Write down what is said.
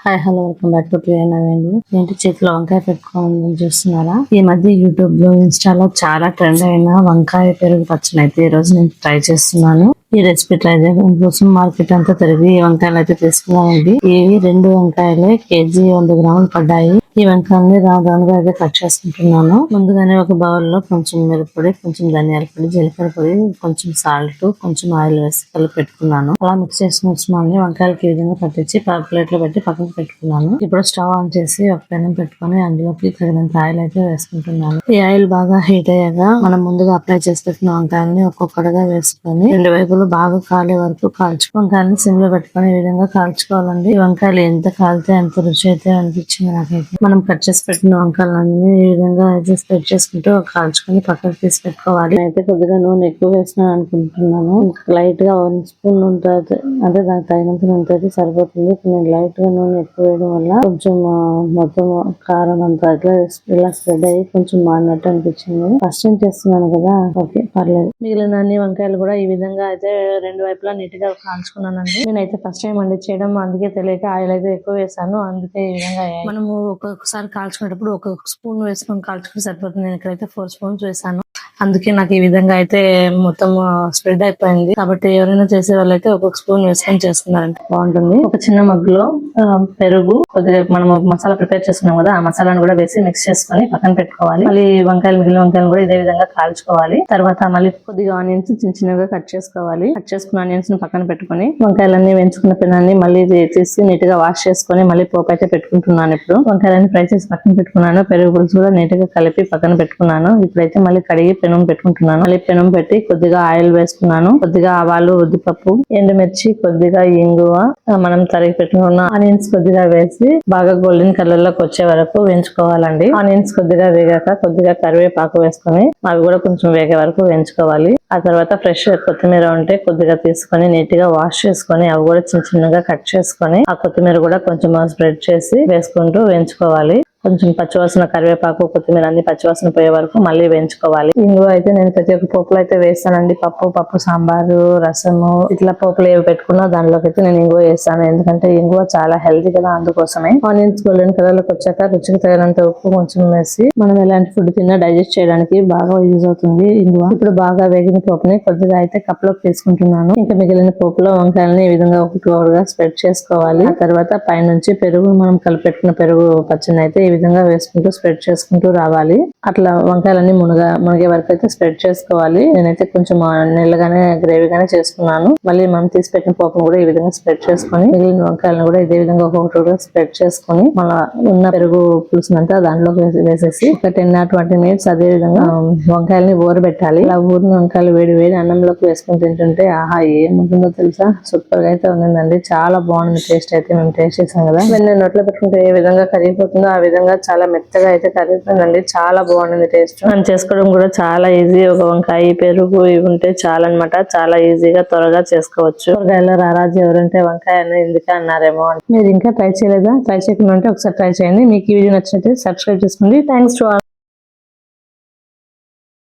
Hi hello welcome back to ప్రియానవేండి. ఏంటి చేతిలో వంకాయ పెట్టుకోవాలని చూస్తున్నారా? ఈ మధ్య యూట్యూబ్ లో ఇన్స్టాలో చాలా ట్రెండ్ అయిన వంకాయ పెరుగు పచ్చడి అయితే ఈ రోజు నేను ట్రై చేస్తున్నాను. ఈ రెసిపీ ట్రై చేయడం కోసం మార్కెట్ అంతా తిరిగి ఈ వంకాయలు అయితే తీసుకున్నానండి. ఇవి 2 వంకాయలే కేజీ 100 గ్రాములు పడ్డాయి. ఈ వంకాయల్ని రౌండ్గా అయితే కట్ చేసుకుంటున్నాను. ముందుగానే ఒక బౌల్ లో కొంచెం మిరప్పొడి, కొంచెం ధనియాల పొడి, జీలకర్ర పొడి, కొంచెం సాల్ట్, కొంచెం ఆయిల్ వేసి కలిపి పెట్టుకున్నాను. అలా మిక్స్ చేసుకుని వంకాయలకి ఈ విధంగా పట్టించి ప్లేట్ లో పెట్టి పక్కన పెట్టుకున్నాను. ఇప్పుడు స్టవ్ ఆన్ చేసి ఒక పెనం పెట్టుకుని అందులోకి తగినంత ఆయిల్ అయితే వేసుకుంటున్నాను. ఈ ఆయిల్ బాగా హీట్ అయ్యాక మనం ముందుగా అప్లై చేసి పెట్టిన వంకాయల్ని ఒక్కొక్కటిగా వేసుకొని 2 వైపులు బాగా కాలే వరకు వంకాయల్ని సిమ్ లో పెట్టుకుని ఈ విధంగా కాల్చుకోవాలండి. ఈ వంకాయలు ఎంత కాలితే అంత రుచి అయితే అనిపించింది నాకైతే. మనం కట్ చేసి పెట్టిన వంకాయలన్నీ ఈ విధంగా స్ప్రెడ్ చేసుకుంటూ కాల్చుకొని పక్కకు తీసి పెట్టుకోవాలి. అయితే కొద్దిగా నూనె ఎక్కువ వేసినాను అనుకుంటున్నాను. లైట్ గా 1 స్పూన్ ఉంటుంది, అంటే దానికి తగినంత నూనె అయితే సరిపోతుంది. నేను లైట్ గా నూనె ఎక్కువ వేయడం వల్ల కొంచెం మొత్తం కారం అంతా ఇలా స్ప్రెడ్ అయ్యి కొంచెం మాడినట్టు అనిపించింది. ఫస్ట్ టైం చేస్తున్నాను కదా, ఓకే పర్లేదు. మిగిలిన అన్ని వంకాయలు కూడా ఈ విధంగా అయితే 2 వైపులా నీట్ గా కాల్చుకున్నానండి. నేనైతే ఫస్ట్ టైం అండి చేయడం, అందుకే తెలియక ఆయిల్ అయితే ఎక్కువ వేసాను. అందుకే ఈ విధంగా మనము ఒక్కొక్కసారి కాల్చుకునేటప్పుడు ఒక్కొక్క స్పూన్ వేసుకొని కాల్చుకుంటే సరిపోతుంది. నేను ఇక్కడైతే 4 స్పూన్స్ వేసాను. అందుకే నాకు ఈ విధంగా అయితే మొత్తం స్ప్రెడ్ అయిపోయింది. కాబట్టి ఎవరైనా చేసే వాళ్ళైతే ఒక్కొక్క స్పూన్ వేసుకొని చేసుకున్నారంటే బాగుంటుంది. ఒక చిన్న మగ్గులో పెరుగు, కొద్దిగా మనం మసాలా ప్రిపేర్ చేసుకున్నాం కదా, ఆ మసాలాను కూడా వేసి మిక్స్ చేసుకొని పక్కన పెట్టుకోవాలి. మళ్ళీ మిగిలిన వంకాయలు కూడా ఇదే విధంగా కాల్చుకోవాలి. తర్వాత మళ్ళీ కొద్దిగా ఆనియన్స్ చిన్న చిన్నగా కట్ చేసుకోవాలి. కట్ చేసుకున్న ఆనియన్స్ ని పక్కన పెట్టుకొని వంకాయలన్నీ వేయించుకున్న పెనాన్ని మళ్ళీ తీసి నీట్ గా వాష్ చేసుకొని మళ్ళీ పోపు అయితే పెట్టుకుంటున్నాను. ఇప్పుడు వంకాయలన్నీ ఫ్రై చేసి పక్కన పెట్టుకున్నాను. పెరుగు పులుసు కూడా నీట్ గా కలిపి పక్కన పెట్టుకున్నాను. ఇప్పుడైతే మళ్ళీ కడిగి పెనం పెట్టుకుంటున్నాను. మళ్ళీ పెనం పెట్టి కొద్దిగా ఆయిల్ వేసుకున్నాను. కొద్దిగా ఆవాలు, ఉద్దిపప్పు, ఎండుమిర్చి, కొద్దిగా ఇంగువ, మనం తరిగి పెట్టుకున్న ఆనియన్స్ కొద్దిగా వేసి బాగా గోల్డెన్ కలర్ లోకి వచ్చే వరకు వేయించుకోవాలండి. ఆనియన్స్ కొద్దిగా వేగాక కొద్దిగా కరివేపాకు వేసుకొని అవి కూడా కొంచెం వేగే వరకు వేయించుకోవాలి. ఆ తర్వాత ఫ్రెష్ కొత్తిమీర ఉంటే కొద్దిగా తీసుకొని నీట్ గా వాష్ చేసుకొని అవి కూడా చిన్న చిన్నగా కట్ చేసుకొని ఆ కొత్తిమీర కూడా కొంచెం స్ప్రెడ్ చేసి వేసుకుంటూ వేయించుకోవాలి. కొంచెం పచ్చివాసన, కరివేపాకు, కొత్తిమీర అన్ని పచ్చివాసన పోయే వరకు మళ్ళీ వేయించుకోవాలి. ఇంగువ అయితే నేను ప్రతి ఒక్క పోపులో అయితే వేస్తానండి. పప్పు సాంబారు, రసము, ఇట్లా పోపులు ఏవి పెట్టుకున్నా దానిలోకి అయితే నేను ఇంగువ వేస్తాను. ఎందుకంటే ఇంగువ చాలా హెల్తీ కదా, అందుకోసమే. ఆనియన్స్ గోల్డెన్ కలర్ లోకి వచ్చాక రుచికి తగినంత ఉప్పు కొంచెం వేసి మనం ఎలాంటి ఫుడ్ తిన్నా డైజెస్ట్ చేయడానికి బాగా యూజ్ అవుతుంది ఇంగువ. ఇప్పుడు బాగా వేగిన పోపుని కొద్దిగా అయితే కప్ లోకి తీసుకుంటున్నాను. ఇంకా మిగిలిన పోపులో వంకాయలని ఈ విధంగా ఒకటిగా స్ప్రెడ్ చేసుకోవాలి. ఆ తర్వాత పైనుంచి పెరుగు, మనం కలిపెట్టుకున్న పెరుగు పచ్చని అయితే ఈ విధంగా వేసుకుంటూ స్ప్రెడ్ చేసుకుంటూ రావాలి. అట్లా వంకాయలన్నీ మునిగే వరకు అయితే స్ప్రెడ్ చేసుకోవాలి. నేనైతే కొంచెం నీళ్ళగానే గ్రేవీగానే చేసుకున్నాను. మళ్ళీ మనం తీసి పెట్టిన పోపును కూడా ఈ విధంగా స్ప్రెడ్ చేసుకొని మిగిలిన వంకాయలను కూడా ఇదే విధంగా ఒక్కొక్కటిగా స్ప్రెడ్ చేసుకొని మళ్ళీ ఉన్న పెరుగు పులుసునంతా దాంట్లో వేసేసి ఒక 10-20 మినిట్స్ అదే విధంగా వంకాయలని ఊరబెట్టాలి. అలా ఊరిన వంకాయలు వేడి అన్నంలోకి వేసుకొని తింటుంటే ఆహా ఏముంటుందో తెలుసా, సూపర్ గా అయితే ఉందండి. చాలా బాగుంది టేస్ట్ అయితే. మేము టేస్ట్ చేసాం కదా, నేను నోట్లో పెట్టుకుంటే ఏ విధంగా కరిగిపోతుందో ఆ విధంగా చాలా మెత్తగా అయితే కరిగిపోయిందండి. చాలా బాగుంది టేస్ట్. మనం చేసుకోవడం కూడా చాలా ఈజీ. ఒక వంకాయ, పెరుగు ఇవి ఉంటే చాలా అనమాట. చాలా ఈజీగా త్వరగా చేసుకోవచ్చు. కూరగాయల రారాజు ఎవరంటే వంకాయ అనేది ఎందుకే అన్నారేమో. మీరు ఇంకా ట్రై చేయలేదా? ట్రై చేయకుండా ఉంటే ఒకసారి ట్రై చేయండి. మీకు ఈ వీడియో నచ్చినట్లయితే సబ్స్క్రైబ్ చేసుకోండి. Thanks to all.